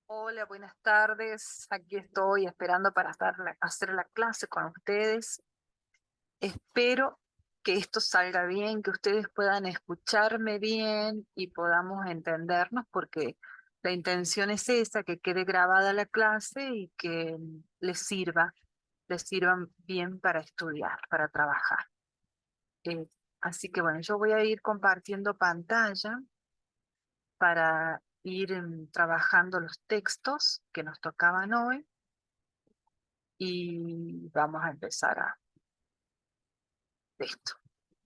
Hola, buenas tardes. Aquí estoy esperando para hacer la clase con ustedes. Espero que esto salga bien, que ustedes puedan escucharme bien y podamos entendernos, porque la intención es esa, que quede grabada la clase y que les sirvan bien para estudiar, para trabajar. Eh, Así que bueno, yo voy a ir compartiendo pantalla para ir trabajando los textos que nos tocaban hoy. Y vamos a empezar a esto.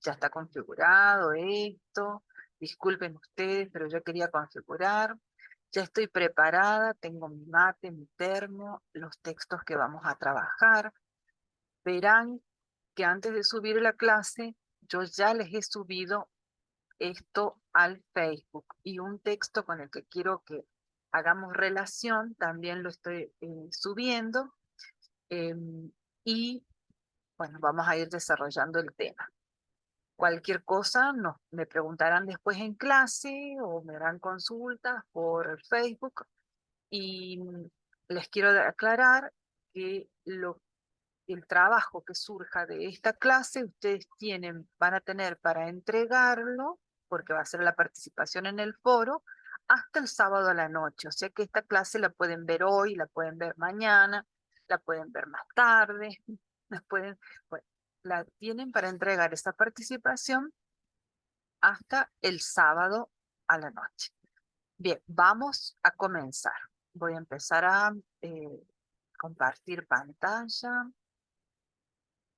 Ya está configurado esto. Disculpen ustedes, pero yo quería configurar. Ya estoy preparada, tengo mi mate, mi termo, los textos que vamos a trabajar. Verán que antes de subir la clase, yo ya les he subido esto al Facebook y un texto con el que quiero que hagamos relación, también lo estoy subiendo. Y bueno, vamos a ir desarrollando el tema. Cualquier cosa me preguntarán después en clase o me harán consultas por el Facebook y les quiero aclarar que el trabajo que surja de esta clase ustedes van a tener para entregarlo, porque va a ser la participación en el foro, hasta el sábado a la noche. O sea que esta clase la pueden ver hoy, la pueden ver mañana, la pueden ver más tarde, la pueden, bueno, la tienen para entregar esta participación hasta el sábado a la noche. Bien, vamos a comenzar. Voy a empezar a compartir pantalla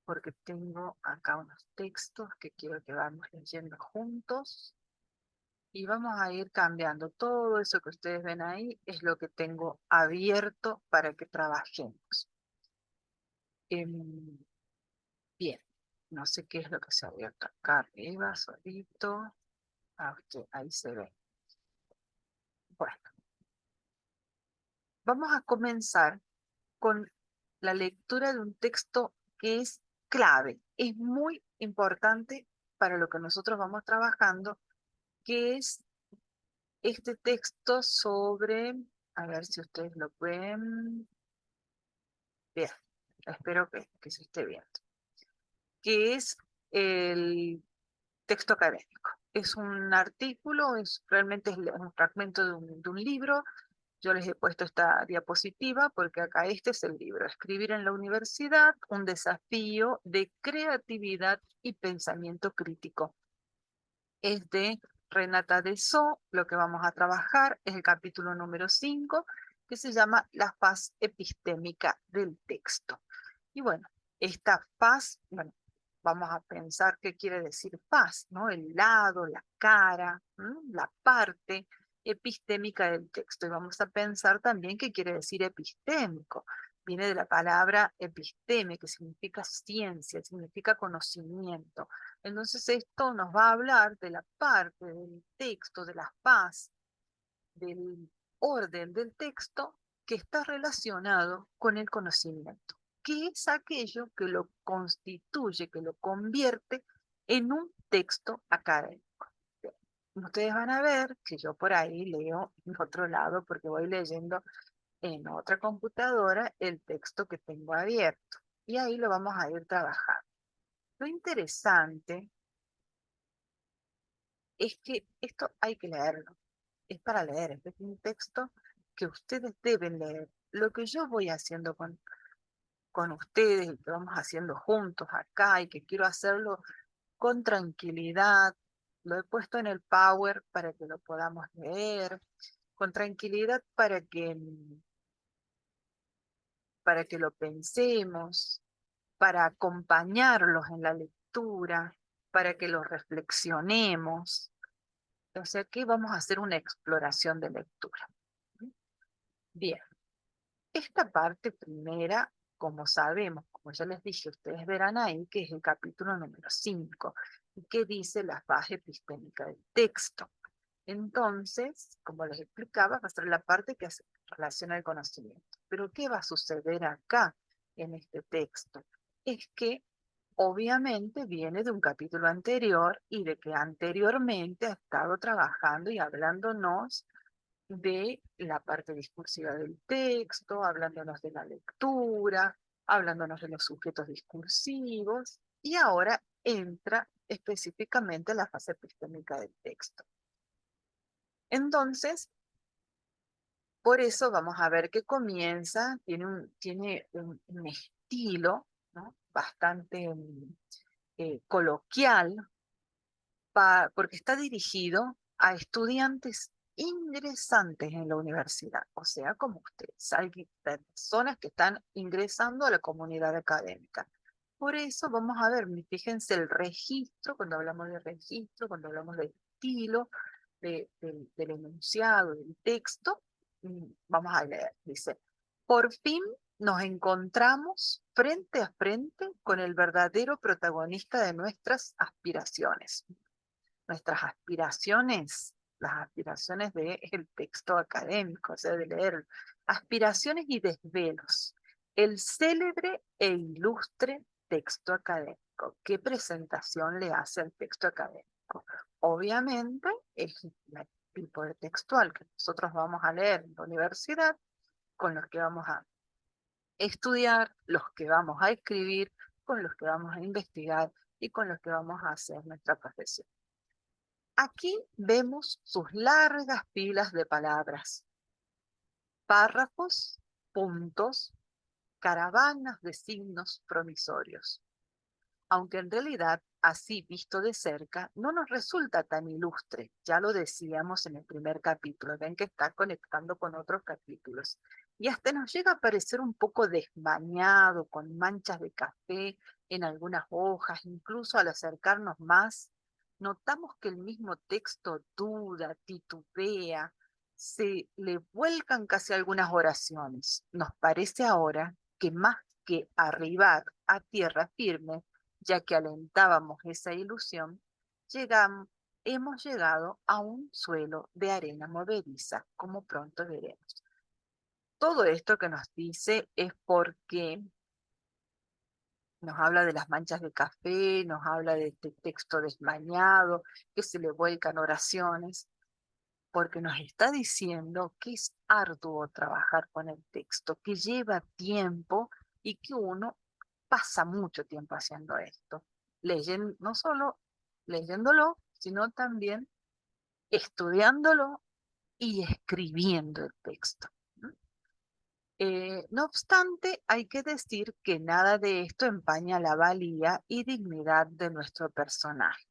porque tengo acá unos textos que quiero que vamos leyendo juntos y vamos a ir cambiando. Todo eso que ustedes ven ahí es lo que tengo abierto para que trabajemos. Em, Bien, no sé qué es lo que se ha abierto acá arriba, solito. Ah, ok, ahí se ve. Bueno, vamos a comenzar con la lectura de un texto que es clave, es muy importante para lo que nosotros vamos trabajando, que es este texto sobre, a ver si ustedes lo ven, bien, espero que se esté viendo, que es el texto académico. Es un artículo, realmente es un fragmento de un libro. Yo les he puesto esta diapositiva porque acá este es el libro, Escribir en la universidad, un desafío de creatividad y pensamiento crítico. Es de Renata Dessau. Lo que vamos a trabajar es el capítulo número 5, que se llama La faz epistémica del texto. Y bueno, esta faz, bueno, vamos a pensar qué quiere decir faz, ¿no? El lado, la cara, la parte epistémica del texto. Y vamos a pensar también qué quiere decir epistémico. Viene de la palabra episteme, que significa ciencia, significa conocimiento. Entonces esto nos va a hablar de la parte del texto, de la faz, del orden del texto que está relacionado con el conocimiento, que es aquello que lo constituye, que lo convierte en un texto académico. Ustedes van a ver que yo por ahí leo en otro lado porque voy leyendo en otra computadora el texto que tengo abierto y ahí lo vamos a ir trabajando. Lo interesante es que esto hay que leerlo, es para leer, este es un texto que ustedes deben leer. Lo que yo voy haciendo con ustedes y que vamos haciendo juntos acá y que quiero hacerlo con tranquilidad, lo he puesto en el Power para que lo podamos leer, con tranquilidad para que lo pensemos, para acompañarlos en la lectura, para que lo reflexionemos. O sea que vamos a hacer una exploración de lectura. Bien, esta parte primera, como sabemos, como ya les dije, ustedes verán ahí que es el capítulo número 5, y que dice la fase epistémica del texto. Entonces, como les explicaba, va a ser la parte que hace relación al conocimiento. Pero ¿qué va a suceder acá en este texto? Es que obviamente viene de un capítulo anterior y de que anteriormente ha estado trabajando y hablándonos de la parte discursiva del texto, hablándonos de la lectura, hablándonos de los sujetos discursivos, y ahora entra específicamente la fase epistémica del texto. Entonces, por eso vamos a ver que comienza, tiene un estilo, ¿no? Bastante coloquial, porque está dirigido a estudiantes ingresantes en la universidad, o sea, como ustedes, personas que están ingresando a la comunidad académica. Por eso vamos a ver, fíjense el registro, cuando hablamos de registro, cuando hablamos de estilo, del enunciado, del texto, vamos a leer, dice, por fin nos encontramos frente a frente con el verdadero protagonista de nuestras aspiraciones. Nuestras aspiraciones, las aspiraciones del texto académico, o sea, de leer, aspiraciones y desvelos. El célebre e ilustre texto académico. ¿Qué presentación le hace al texto académico? Obviamente, el tipo de textual que nosotros vamos a leer en la universidad, con los que vamos a estudiar, los que vamos a escribir, con los que vamos a investigar y con los que vamos a hacer nuestra profesión. Aquí vemos sus largas pilas de palabras, párrafos, puntos, caravanas de signos promisorios. Aunque en realidad, así visto de cerca, no nos resulta tan ilustre. Ya lo decíamos en el primer capítulo, ven que está conectando con otros capítulos. Y hasta nos llega a parecer un poco desmañado, con manchas de café en algunas hojas, incluso al acercarnos más, notamos que el mismo texto duda, titubea, se le vuelcan casi algunas oraciones. Nos parece ahora que más que arribar a tierra firme, ya que alentábamos esa ilusión, hemos llegado a un suelo de arena movediza, como pronto veremos. Todo esto que nos dice es porque nos habla de las manchas de café, nos habla de este texto desmañado, que se le vuelcan oraciones, porque nos está diciendo que es arduo trabajar con el texto, que lleva tiempo y que uno pasa mucho tiempo haciendo esto, no solo leyéndolo, sino también estudiándolo y escribiendo el texto. No obstante, hay que decir que nada de esto empaña la valía y dignidad de nuestro personaje.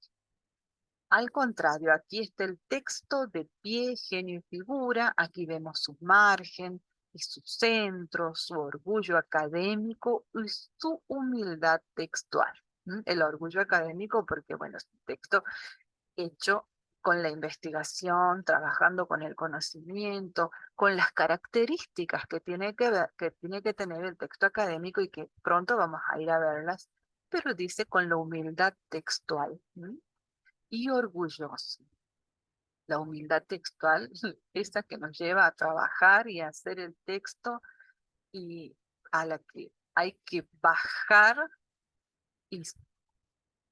Al contrario, aquí está el texto de pie, genio y figura, aquí vemos su margen y su centro, su orgullo académico y su humildad textual. El orgullo académico porque, bueno, es un texto hecho con la investigación, trabajando con el conocimiento, con las características que tiene que tener el texto académico y que pronto vamos a ir a verlas, pero dice con la humildad textual. Y orgulloso. La humildad textual, esa que nos lleva a trabajar y a hacer el texto y a la que hay que bajar y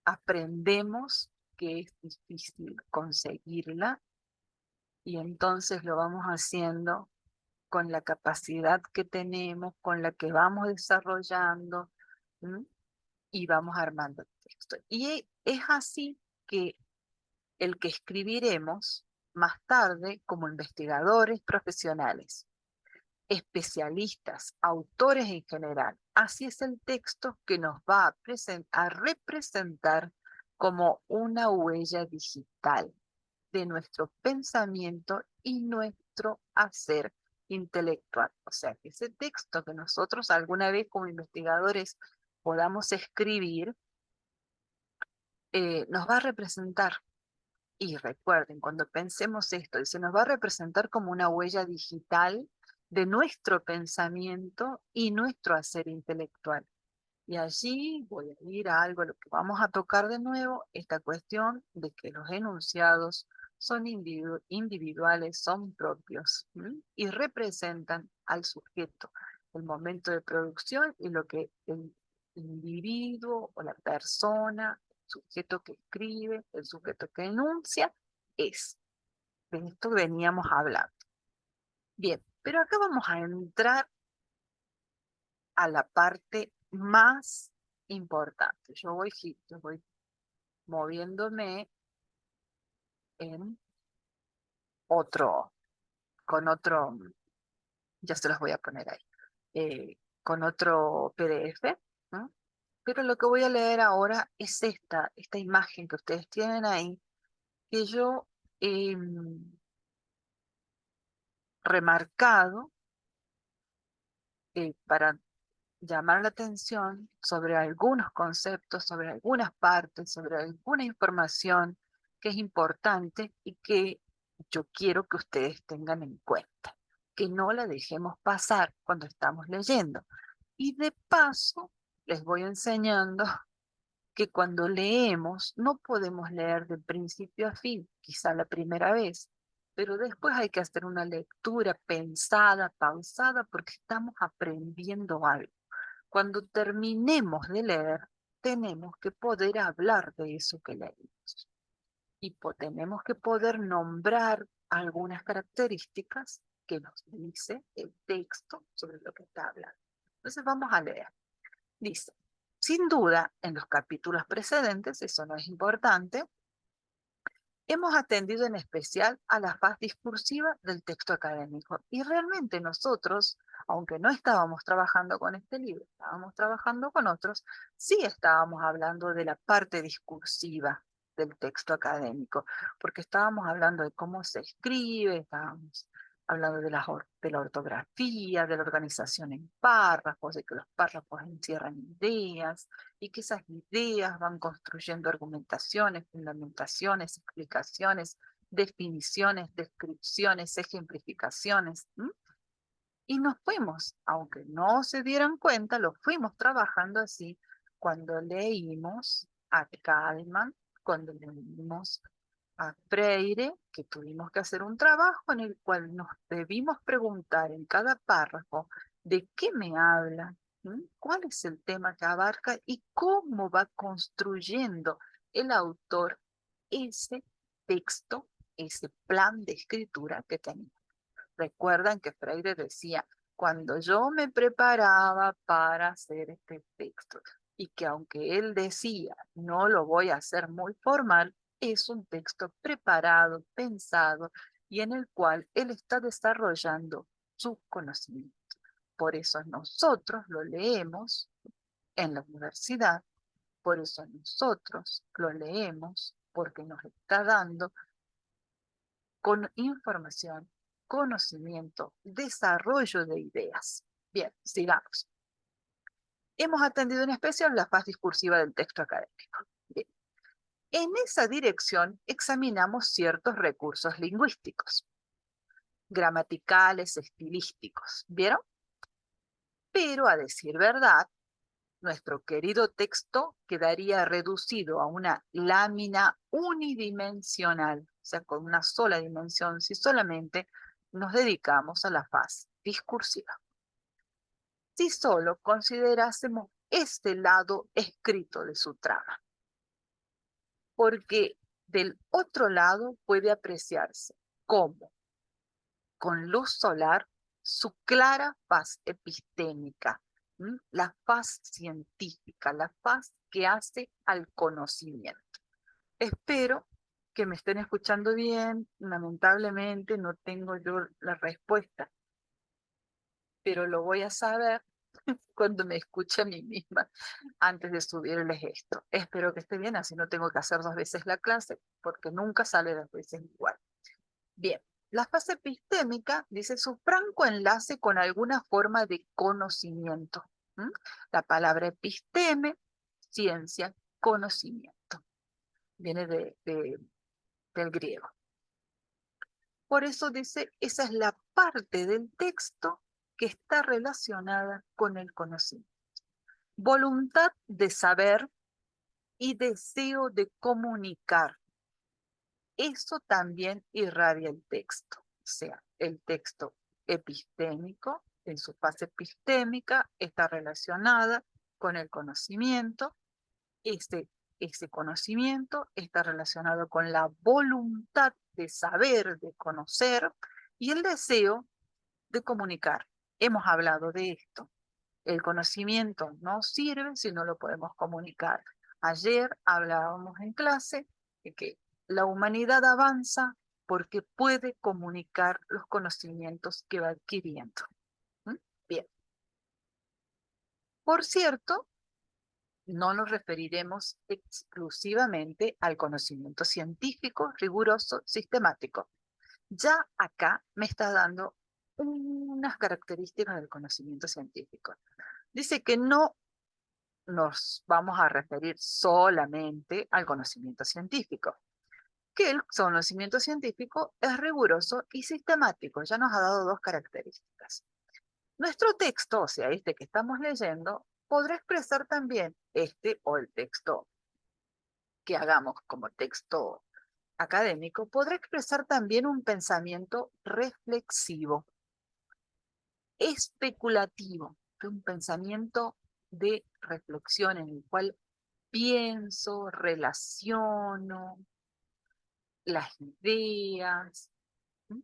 aprendemos que es difícil conseguirla y entonces lo vamos haciendo con la capacidad que tenemos, con la que vamos desarrollando, ¿m? Y vamos armando el texto. Y es así que el que escribiremos más tarde como investigadores profesionales, especialistas, autores en general. Así es el texto que nos va a representar como una huella digital de nuestro pensamiento y nuestro hacer intelectual. O sea, que ese texto que nosotros alguna vez como investigadores podamos escribir, nos va a representar. Y recuerden, cuando pensemos esto, y se nos va a representar como una huella digital de nuestro pensamiento y nuestro hacer intelectual. Y allí voy a ir a algo a lo que vamos a tocar de nuevo, esta cuestión de que los enunciados son individuales, son propios, y representan al sujeto, el momento de producción y lo que el individuo o la persona, el sujeto que escribe, el sujeto que enuncia, es. De esto veníamos hablando. Bien, pero acá vamos a entrar a la parte más importante. Yo voy moviéndome en otro, con otro, ya se los voy a poner ahí, con otro PDF, ¿no? Pero lo que voy a leer ahora es esta imagen que ustedes tienen ahí, que yo he remarcado para llamar la atención sobre algunos conceptos, sobre algunas partes, sobre alguna información que es importante y que yo quiero que ustedes tengan en cuenta, que no la dejemos pasar cuando estamos leyendo. Y de paso, les voy enseñando que cuando leemos no podemos leer de principio a fin, quizá la primera vez, pero después hay que hacer una lectura pensada, pausada, porque estamos aprendiendo algo. Cuando terminemos de leer, tenemos que poder hablar de eso que leímos y tenemos que poder nombrar algunas características que nos dice el texto sobre lo que está hablando. Entonces vamos a leer. Dice, sin duda, en los capítulos precedentes, eso no es importante, hemos atendido en especial a la faz discursiva del texto académico. Y realmente nosotros, aunque no estábamos trabajando con este libro, estábamos trabajando con otros, sí estábamos hablando de la parte discursiva del texto académico, porque estábamos hablando de cómo se escribe, estábamos hablando de la ortografía, de la organización en párrafos, de que los párrafos encierran ideas, y que esas ideas van construyendo argumentaciones, fundamentaciones, explicaciones, definiciones, descripciones, ejemplificaciones. ¿M? Y nos fuimos, aunque no se dieran cuenta, lo fuimos trabajando así cuando leímos a Kalman, cuando leímos a Freire, que tuvimos que hacer un trabajo en el cual nos debimos preguntar en cada párrafo de qué me habla, ¿m? ¿Cuál es el tema que abarca y cómo va construyendo el autor ese texto, ese plan de escritura que tenía? Recuerdan que Freire decía, cuando yo me preparaba para hacer este texto, y que aunque él decía, no lo voy a hacer muy formal, es un texto preparado, pensado, y en el cual él está desarrollando su conocimiento. Por eso nosotros lo leemos en la universidad, por eso nosotros lo leemos, porque nos está dando con información, conocimiento, desarrollo de ideas. Bien, sigamos. Hemos atendido en especial la faz discursiva del texto académico. Bien. En esa dirección examinamos ciertos recursos lingüísticos, gramaticales, estilísticos. ¿Vieron? Pero a decir verdad, nuestro querido texto quedaría reducido a una lámina unidimensional, o sea, con una sola dimensión, si solamente nos dedicamos a la faz discursiva. Si solo considerásemos este lado escrito de su trama, porque del otro lado puede apreciarse cómo, con luz solar, su clara faz epistémica, la faz científica, la faz que hace al conocimiento. Espero que me estén escuchando bien. Lamentablemente no tengo yo la respuesta, pero lo voy a saber cuando me escuche a mí misma antes de subirles esto. Espero que esté bien, así no tengo que hacer 2 veces la clase, porque nunca sale 2 veces igual. Bien, la fase epistémica dice su franco enlace con alguna forma de conocimiento. ¿M? La palabra episteme, ciencia, conocimiento. Viene del griego. Por eso dice, esa es la parte del texto que está relacionada con el conocimiento. Voluntad de saber y deseo de comunicar. Eso también irradia el texto. O sea, el texto epistémico, en su fase epistémica, está relacionada con el conocimiento. Ese conocimiento está relacionado con la voluntad de saber, de conocer, y el deseo de comunicar. Hemos hablado de esto. El conocimiento no sirve si no lo podemos comunicar. Ayer hablábamos en clase de que la humanidad avanza porque puede comunicar los conocimientos que va adquiriendo. ¿Mm? Bien. Por cierto, no nos referiremos exclusivamente al conocimiento científico, riguroso, sistemático. Ya acá me está dando unas características del conocimiento científico. Dice que no nos vamos a referir solamente al conocimiento científico, que el conocimiento científico es riguroso y sistemático. Ya nos ha dado dos características. Nuestro texto, o sea, este que estamos leyendo, podrá expresar también este o el texto que hagamos como texto académico, podrá expresar también un pensamiento reflexivo, especulativo, un pensamiento de reflexión en el cual pienso, relaciono las ideas, ¿m?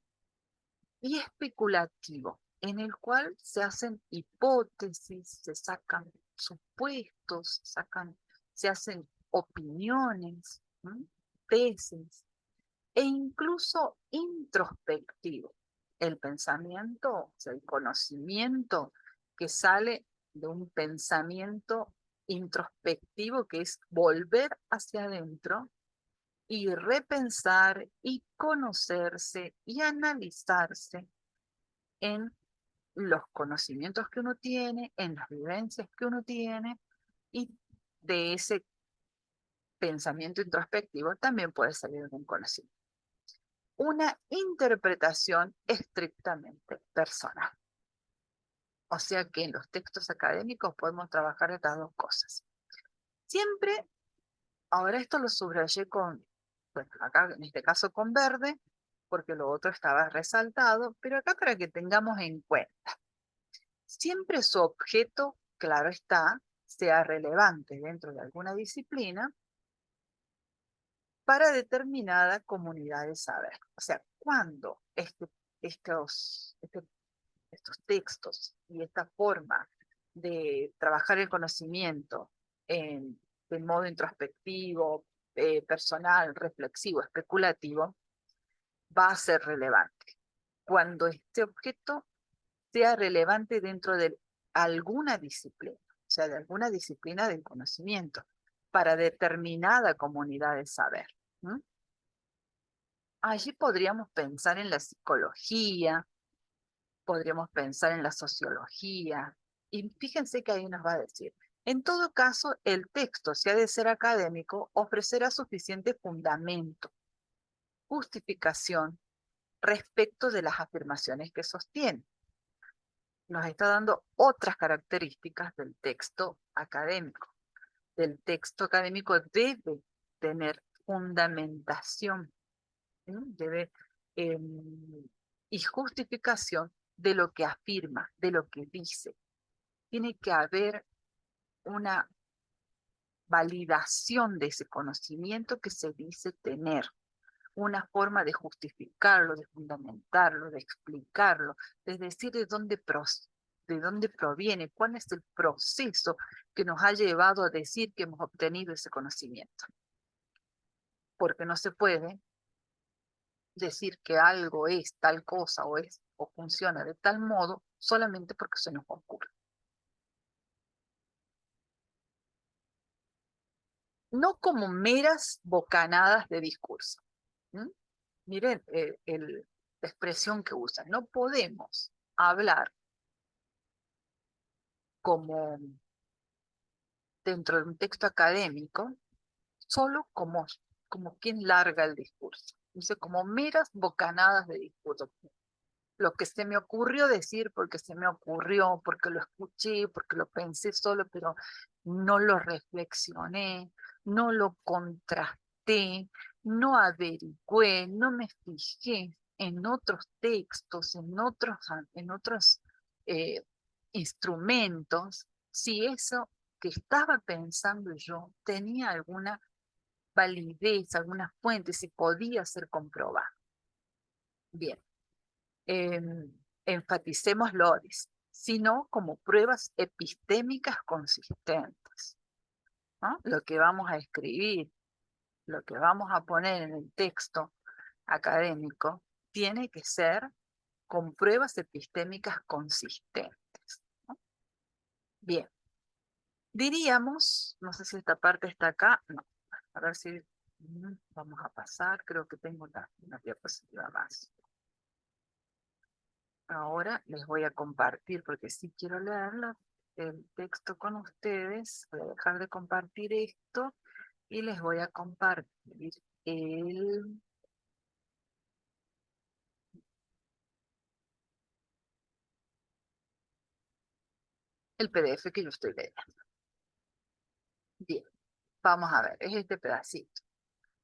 Y especulativo, en el cual se hacen hipótesis, se sacan supuestos, se hacen opiniones, ¿m? Tesis, e incluso introspectivo. El pensamiento, o sea, el conocimiento que sale de un pensamiento introspectivo, que es volver hacia adentro y repensar y conocerse y analizarse en los conocimientos que uno tiene, en las vivencias que uno tiene, y de ese pensamiento introspectivo también puede salir un conocimiento. Una interpretación estrictamente personal. O sea que en los textos académicos podemos trabajar estas dos cosas. Siempre, ahora esto lo subrayé con, bueno, acá en este caso con verde, porque lo otro estaba resaltado, pero acá para que tengamos en cuenta, siempre su objeto, claro está, sea relevante dentro de alguna disciplina para determinada comunidad de saber. O sea, cuando estos textos y esta forma de trabajar el conocimiento de modo introspectivo, personal, reflexivo, especulativo, va a ser relevante. Cuando este objeto sea relevante dentro de alguna disciplina, o sea, de alguna disciplina del conocimiento, para determinada comunidad de saber. ¿Mm? Allí podríamos pensar en la psicología, podríamos pensar en la sociología, y fíjense que ahí nos va a decir, en todo caso, el texto, si ha de ser académico, ofrecerá suficiente fundamento, justificación respecto de las afirmaciones que sostiene. Nos está dando otras características del texto académico. El texto académico debe tener fundamentación, ¿sí? Debe, eh, y justificación de lo que afirma, de lo que dice. Tiene que haber una validación de ese conocimiento que se dice tener, una forma de justificarlo, de fundamentarlo, de explicarlo, de decir de dónde proviene, cuál es el proceso que nos ha llevado a decir que hemos obtenido ese conocimiento. Porque no se puede decir que algo es tal cosa o funciona de tal modo solamente porque se nos ocurre. No como meras bocanadas de discurso. ¿Mm? Miren la expresión que usan. No podemos hablar como dentro de un texto académico solo como quien larga el discurso. Dice como meras bocanadas de discurso. Lo que se me ocurrió decir porque se me ocurrió, porque lo escuché, porque lo pensé solo, pero no lo reflexioné, no lo contrasté, no averigüé, no me fijé en otros textos, en otros eh, instrumentos, si eso que estaba pensando yo tenía alguna validez, alguna fuente, si podía ser comprobado. Bien. enfaticémoslo, dice, sino como pruebas epistémicas consistentes, ¿no? Lo que vamos a escribir, lo que vamos a poner en el texto académico, tiene que ser con pruebas epistémicas consistentes, ¿no? Bien, diríamos, no sé si esta parte está acá, no, a ver si vamos a pasar, creo que tengo una diapositiva más. Ahora les voy a compartir, porque sí quiero leerlo, el texto con ustedes. Voy a dejar de compartir esto y les voy a compartir el, el PDF que yo estoy leyendo. Bien, vamos a ver, es este pedacito.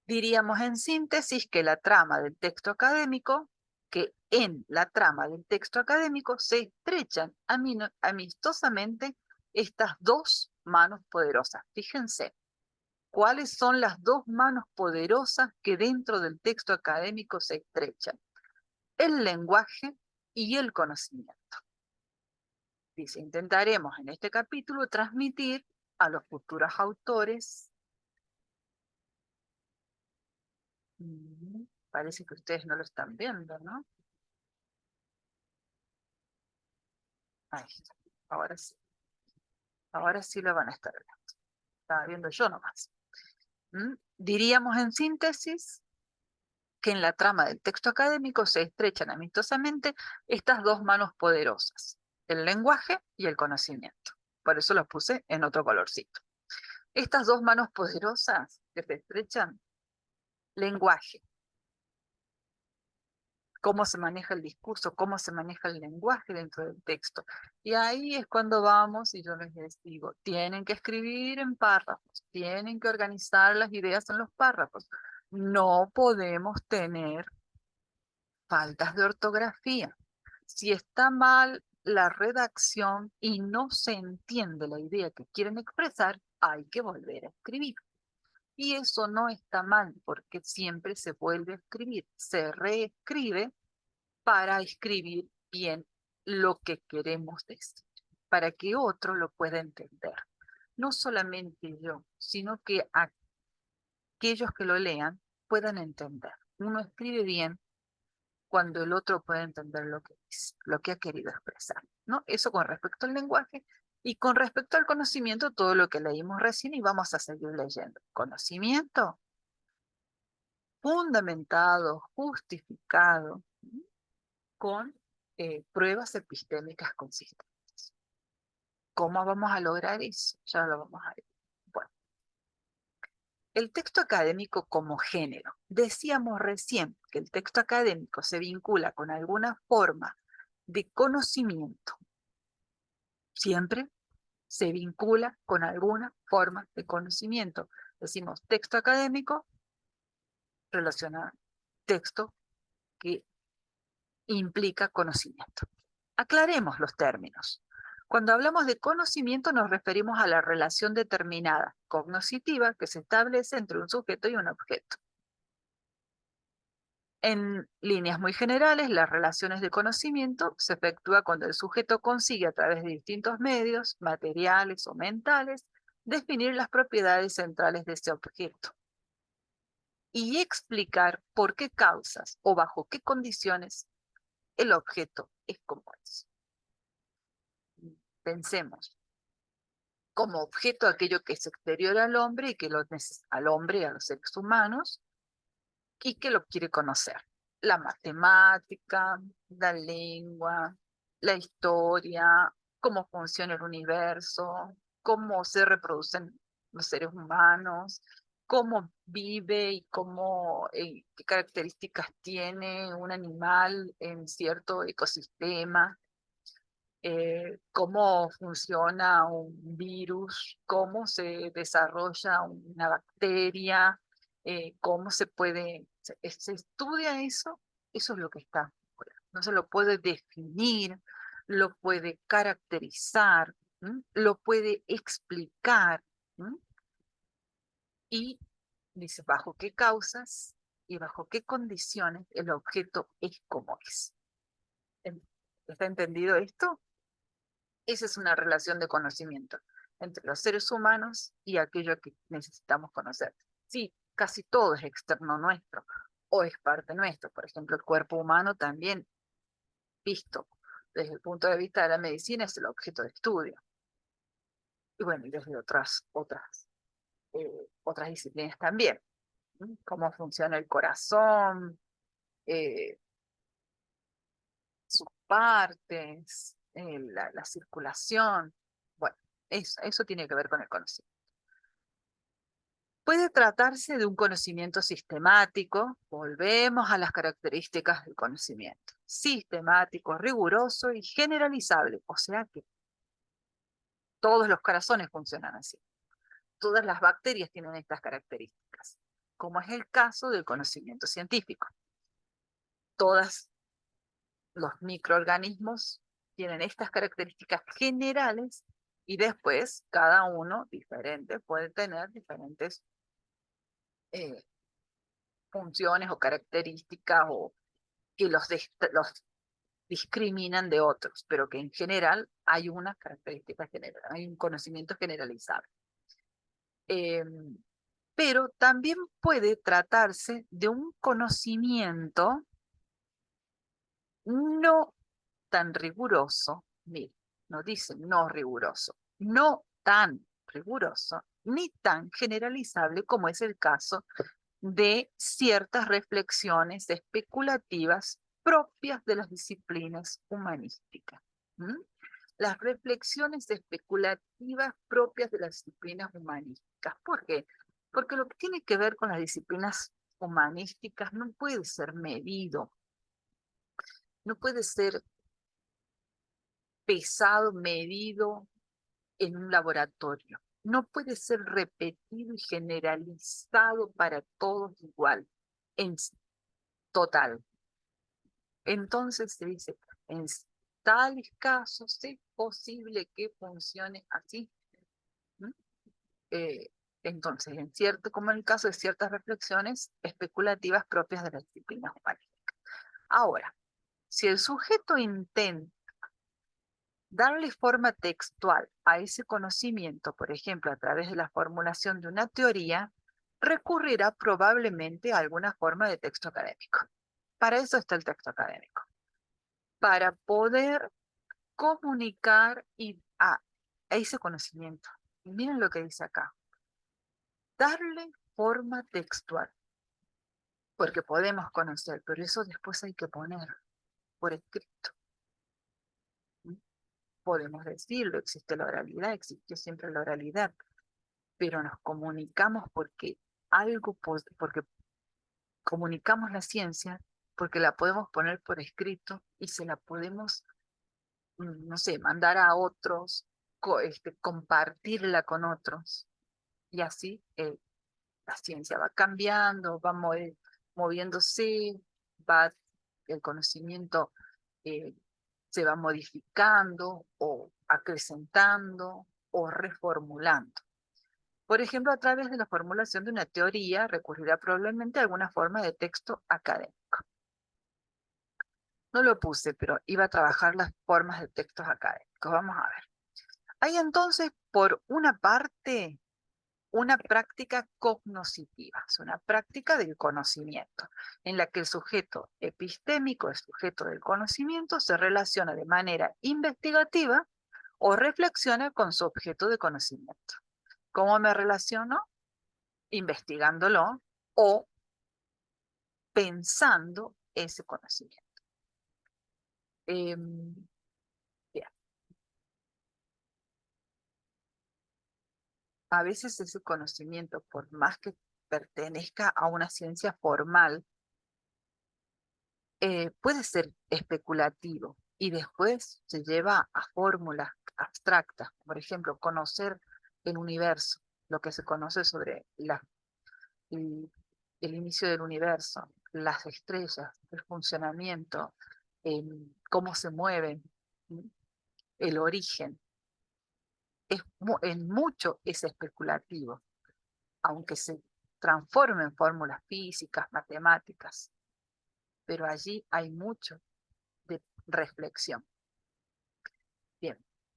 Diríamos en síntesis que la trama del texto académico, que en la trama del texto académico se estrechan amistosamente estas dos manos poderosas. Fíjense, ¿cuáles son las dos manos poderosas que dentro del texto académico se estrechan? El lenguaje y el conocimiento. Dice, intentaremos en este capítulo transmitir a los futuros autores. Parece que ustedes no lo están viendo, ¿no? Ahí está. Ahora sí. Ahora sí lo van a estar viendo. Estaba viendo yo nomás. Diríamos en síntesis que en la trama del texto académico se estrechan amistosamente estas dos manos poderosas, el lenguaje y el conocimiento. Por eso los puse en otro colorcito. Estas dos manos poderosas que se estrechan, lenguaje, cómo se maneja el discurso, cómo se maneja el lenguaje dentro del texto. Y ahí es cuando vamos y yo les digo, tienen que escribir en párrafos, tienen que organizar las ideas en los párrafos. No podemos tener faltas de ortografía. Si está mal la redacción y no se entiende la idea que quieren expresar, hay que volver a escribir. Y eso no está mal porque siempre se vuelve a escribir, se reescribe para escribir bien lo que queremos decir, para que otro lo pueda entender. No solamente yo, sino que aquellos que lo lean puedan entender. Uno escribe bien cuando el otro puede entender lo que dice, lo que ha querido expresar, ¿no? Eso con respecto al lenguaje y con respecto al conocimiento, todo lo que leímos recién y vamos a seguir leyendo. Conocimiento fundamentado, justificado, con pruebas epistémicas consistentes. ¿Cómo vamos a lograr eso? Ya lo vamos a ver. Bueno, el texto académico como género. Decíamos recién que el texto académico se vincula con alguna forma de conocimiento. Siempre se vincula con alguna forma de conocimiento. Decimos texto académico relacionado texto que implica conocimiento. Aclaremos los términos. Cuando hablamos de conocimiento nos referimos a la relación determinada, cognoscitiva, que se establece entre un sujeto y un objeto. En líneas muy generales, las relaciones de conocimiento se efectúan cuando el sujeto consigue a través de distintos medios, materiales o mentales, definir las propiedades centrales de ese objeto y explicar por qué causas o bajo qué condiciones el objeto es como es. Pensemos, como objeto aquello que es exterior al hombre y que al hombre y a los seres humanos y que lo quiere conocer. La matemática, la lengua, la historia, cómo funciona el universo, cómo se reproducen los seres humanos, cómo vive y qué características tiene un animal en cierto ecosistema, cómo funciona un virus, cómo se desarrolla una bacteria, cómo se estudia eso, eso es lo que está afuera. No se lo puede definir, lo puede caracterizar, lo puede explicar, y dice bajo qué causas y bajo qué condiciones el objeto es como es. ¿Está entendido esto? Esa es una relación de conocimiento entre los seres humanos y aquello que necesitamos conocer. Sí, casi todo es externo nuestro o es parte nuestro. Por ejemplo, el cuerpo humano también, visto desde el punto de vista de la medicina, es el objeto de estudio. Y bueno, y desde otras disciplinas también. Cómo funciona el corazón, eh, sus partes, la circulación. Bueno, eso tiene que ver con el conocimiento. Puede tratarse de un conocimiento sistemático, volvemos a las características del conocimiento, sistemático, riguroso y generalizable, o sea que todos los corazones funcionan así, todas las bacterias tienen estas características, como es el caso del conocimiento científico. Todos los microorganismos tienen estas características generales y después cada uno diferente puede tener diferentes eh, funciones o características o que los discriminan de otros, pero que en general hay una característica general, hay un conocimiento generalizado. Eh, pero también puede tratarse de un conocimiento no tan riguroso, mire, no dice no riguroso, no tan riguroso, ni tan generalizable como es el caso de ciertas reflexiones especulativas propias de las disciplinas humanísticas. ¿Mm? Las reflexiones especulativas propias de las disciplinas humanísticas. ¿Por qué? Porque lo que tiene que ver con las disciplinas humanísticas no puede ser medido, no puede ser pesado, medido en un laboratorio. No puede ser repetido y generalizado para todos igual, en total. Entonces se dice, en tales casos es posible que funcione así. ¿Mm? Eh, entonces, como en el caso de ciertas reflexiones especulativas propias de las disciplinas humanas. Ahora, si el sujeto intenta darle forma textual a ese conocimiento, por ejemplo, a través de la formulación de una teoría, recurrirá probablemente a alguna forma de texto académico. Para eso está el texto académico. Para poder comunicar a ese conocimiento. Y miren lo que dice acá. Darle forma textual. Porque podemos conocer, pero eso después hay que poner por escrito. Podemos decirlo, existe la oralidad, existe siempre la oralidad, pero nos comunicamos porque comunicamos la ciencia, porque la podemos poner por escrito y se la podemos, no sé, mandar a otros, compartirla con otros. Y así la ciencia va cambiando, va moviéndose, el conocimiento eh, se va modificando o acrecentando o reformulando. Por ejemplo, a través de la formulación de una teoría recurrirá probablemente a alguna forma de texto académico. No lo puse, pero iba a trabajar las formas de textos académicos. Vamos a ver. Hay entonces, por una parte, una práctica cognoscitiva, es una práctica del conocimiento, en la que el sujeto epistémico, el sujeto del conocimiento, se relaciona de manera investigativa o reflexiona con su objeto de conocimiento. ¿Cómo me relaciono? Investigándolo o pensando ese conocimiento. Bien. A veces ese conocimiento, por más que pertenezca a una ciencia formal, puede ser especulativo y después se lleva a fórmulas abstractas, por ejemplo, conocer el universo, lo que se conoce sobre el, el inicio del universo, las estrellas, el funcionamiento, cómo se mueven, el origen. En mucho es especulativo, aunque se transforme en fórmulas físicas, matemáticas, pero allí hay mucho de reflexión.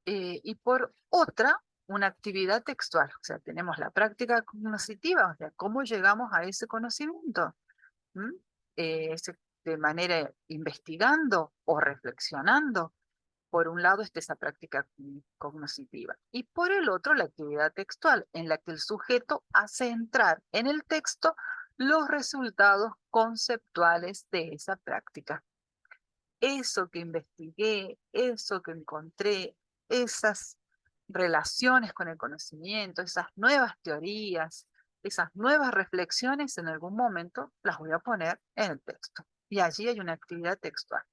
y por otra, una actividad textual. O sea, tenemos la práctica cognitiva, o sea, cómo llegamos a ese conocimiento. ¿Mm? De manera investigando o reflexionando. Por un lado está esa práctica cognitiva y por el otro la actividad textual, en la que el sujeto hace entrar en el texto los resultados conceptuales de esa práctica. Eso que investigué, eso que encontré, esas relaciones con el conocimiento, esas nuevas teorías, esas nuevas reflexiones, en algún momento las voy a poner en el texto. Y allí hay una actividad textual.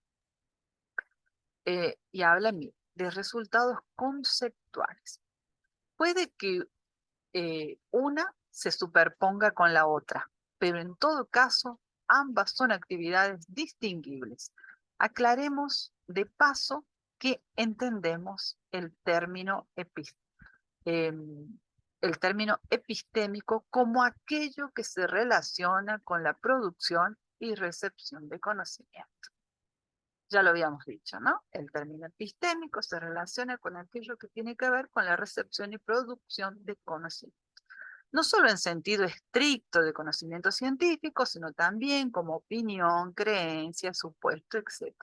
Y habla de resultados conceptuales. Puede que una se superponga con la otra, pero en todo caso, ambas son actividades distinguibles. Aclaremos de paso que entendemos el término epistémico como aquello que se relaciona con la producción y recepción de conocimiento. Ya lo habíamos dicho, ¿no? El término epistémico se relaciona con aquello que tiene que ver con la recepción y producción de conocimiento. No solo en sentido estricto de conocimiento científico, sino también como opinión, creencia, supuesto, etc.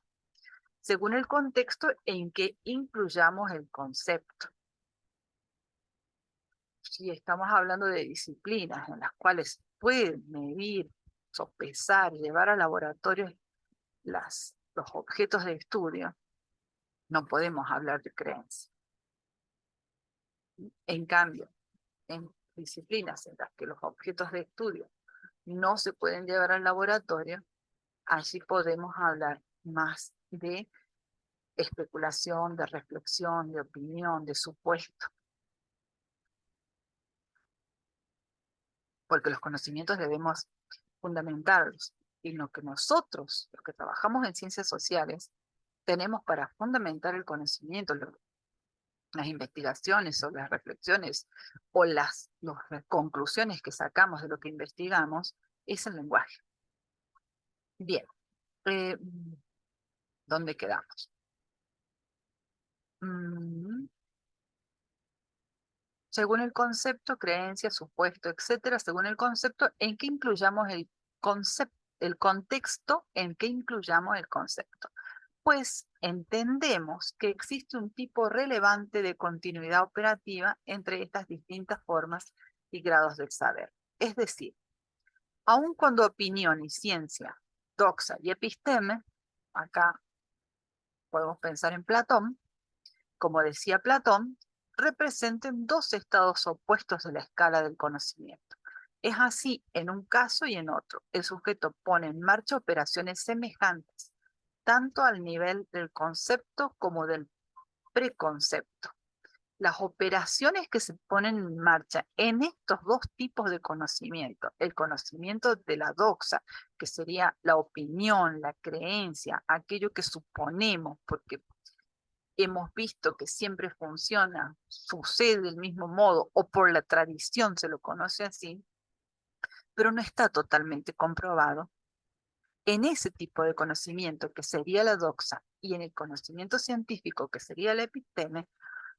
Según el contexto en que incluyamos el concepto. Si estamos hablando de disciplinas en las cuales pueden medir, sopesar, llevar a laboratorios los objetos de estudio, no podemos hablar de creencia. En cambio, en disciplinas en las que los objetos de estudio no se pueden llevar al laboratorio, allí podemos hablar más de especulación, de reflexión, de opinión, de supuesto. Porque los conocimientos debemos fundamentarlos. Y lo que nosotros, los que trabajamos en ciencias sociales, tenemos para fundamentar el conocimiento, las investigaciones o las reflexiones o las conclusiones que sacamos de lo que investigamos, es el lenguaje. Bien, ¿dónde quedamos? Según el concepto, creencia, supuesto, etcétera, según el concepto, en que incluyamos el contexto en que incluyamos el concepto. Pues entendemos que existe un tipo relevante de continuidad operativa entre estas distintas formas y grados del saber. Es decir, aun cuando opinión y ciencia, doxa y episteme, acá podemos pensar en Platón, como decía Platón, representen dos estados opuestos de la escala del conocimiento. Es así en un caso y en otro. El sujeto pone en marcha operaciones semejantes, tanto al nivel del concepto como del preconcepto. Las operaciones que se ponen en marcha en estos dos tipos de conocimiento, el conocimiento de la doxa, que sería la opinión, la creencia, aquello que suponemos, porque hemos visto que siempre funciona, sucede del mismo modo, o por la tradición se lo conoce así, pero no está totalmente comprobado. En ese tipo de conocimiento que sería la doxa y en el conocimiento científico que sería la episteme,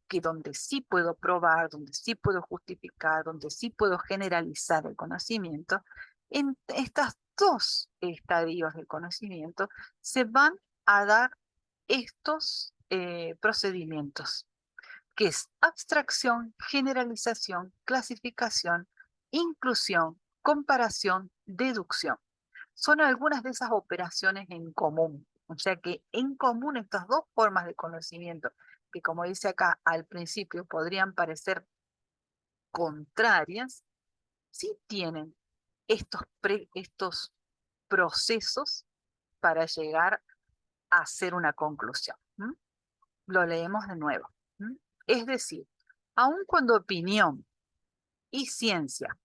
que donde sí puedo probar, donde sí puedo justificar, donde sí puedo generalizar el conocimiento, en estos dos estadios del conocimiento se van a dar estos procedimientos, que es abstracción, generalización, clasificación, inclusión, comparación, deducción. Son algunas de esas operaciones en común. O sea que en común estas dos formas de conocimiento, que como dice acá al principio podrían parecer contrarias, sí tienen estos procesos para llegar a hacer una conclusión. Lo leemos de nuevo. Es decir, aun cuando opinión y ciencia,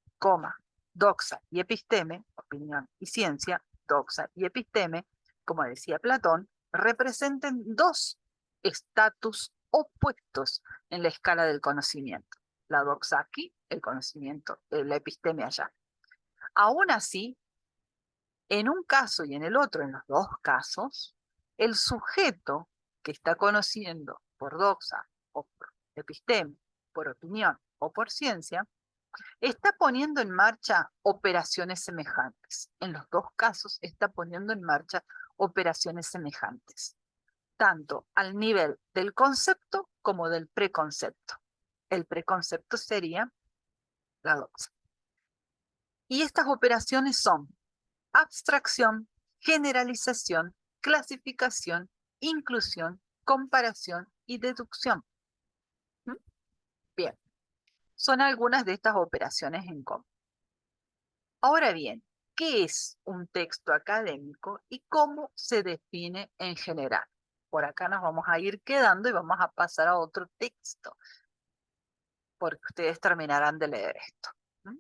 doxa y episteme, opinión y ciencia, doxa y episteme, como decía Platón, representen dos estatus opuestos en la escala del conocimiento. La doxa aquí, el conocimiento, la episteme allá. Aún así, en un caso y en el otro, en los dos casos, el sujeto que está conociendo por doxa o por episteme, por opinión o por ciencia, está poniendo en marcha operaciones semejantes. En los dos casos está poniendo en marcha operaciones semejantes, tanto al nivel del concepto como del preconcepto. El preconcepto sería la doxa. Y estas operaciones son abstracción, generalización, clasificación, inclusión, comparación y deducción. ¿Mm? Bien, son algunas de estas operaciones en común. Ahora bien, ¿qué es un texto académico y cómo se define en general? Por acá nos vamos a ir quedando y vamos a pasar a otro texto, porque ustedes terminarán de leer esto. ¿Mm?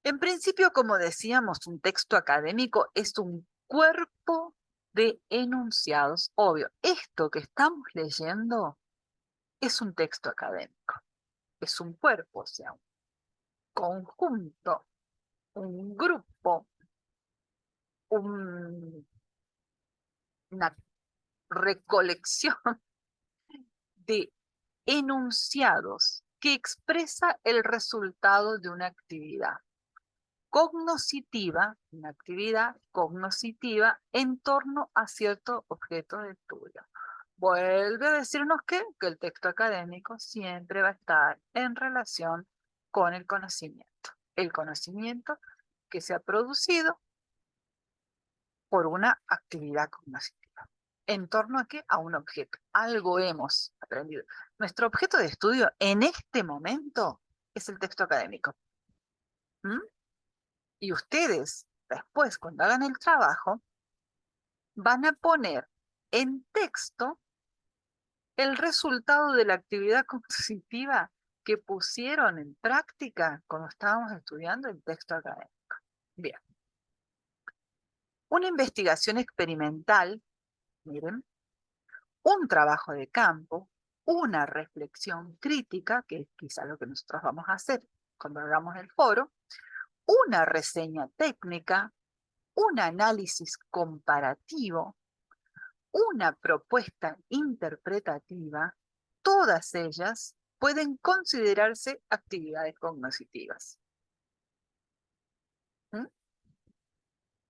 En principio, como decíamos, un texto académico es un cuerpo de enunciados. Obvio, esto que estamos leyendo es un texto académico, es un cuerpo, o sea, un conjunto, un grupo, un- una recolección de enunciados que expresa el resultado de una actividad cognoscitiva, una actividad cognoscitiva en torno a cierto objeto de estudio. Vuelve a decirnos que el texto académico siempre va a estar en relación con el conocimiento que se ha producido por una actividad cognoscitiva. ¿En torno a qué? A un objeto. Algo hemos aprendido. Nuestro objeto de estudio en este momento es el texto académico. ¿Mm? Y ustedes, después, cuando hagan el trabajo, van a poner en texto el resultado de la actividad cognitiva que pusieron en práctica cuando estábamos estudiando el texto académico. Bien. Una investigación experimental, miren, un trabajo de campo, una reflexión crítica, que es quizá lo que nosotros vamos a hacer cuando hagamos el foro, una reseña técnica, un análisis comparativo, una propuesta interpretativa, todas ellas pueden considerarse actividades cognitivas. ¿Mm?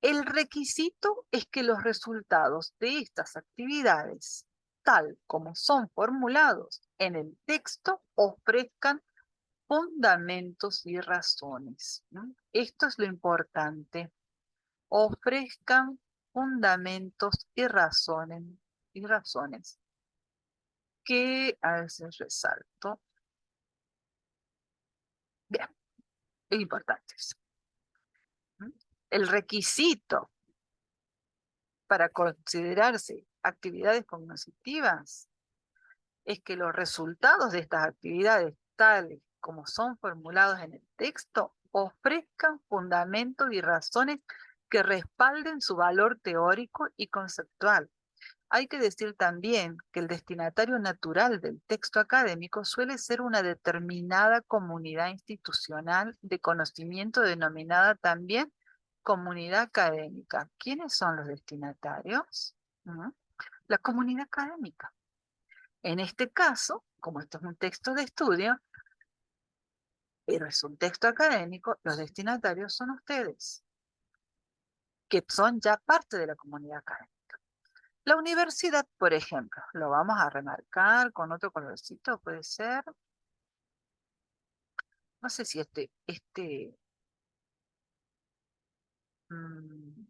El requisito es que los resultados de estas actividades, tal como son formulados en el texto, ofrezcan fundamentos y razones. ¿No? Esto es lo importante. Ofrezcan fundamentos y razones que a veces resalto. Bien, es importante eso. ¿Mm? El requisito para considerarse actividades cognitivas es que los resultados de estas actividades, tales como son formulados en el texto, ofrezcan fundamentos y razones que respalden su valor teórico y conceptual. Hay que decir también que el destinatario natural del texto académico suele ser una determinada comunidad institucional de conocimiento denominada también comunidad académica. ¿Quiénes son los destinatarios? ¿Mm? La comunidad académica. En este caso, como esto es un texto de estudio, pero es un texto académico, los destinatarios son ustedes, que son ya parte de la comunidad académica. La universidad, por ejemplo, lo vamos a remarcar con otro colorcito, puede ser, no sé si mm,